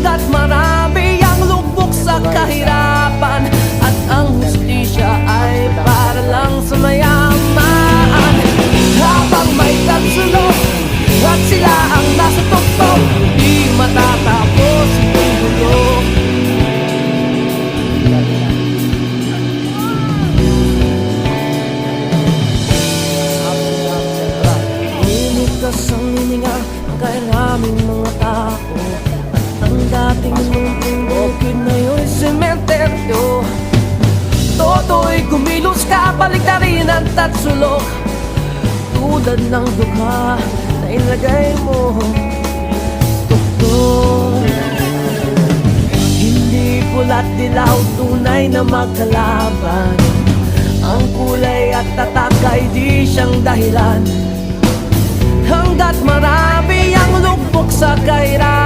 Hanggat marami ang lubog sa kahirapan, at ang hustisya ay para lang sa mayaman. Habang may tatsulok at sila ang nasa tuktok, di matatapos itong bulok. Limitas ang hininga kay raming mga tao, at ang dating munting bukid na yun sementeryo. Toto'y kumilos ka, baliktarin ang tatsulok, tulad ng dugha na ilagay mo tuktok. Hindi pula't dilaw, tunay na magkalaban. Ang kulay at tatak ay di siyang dahilan. Hanggat marami ang lubog sa kahirapan,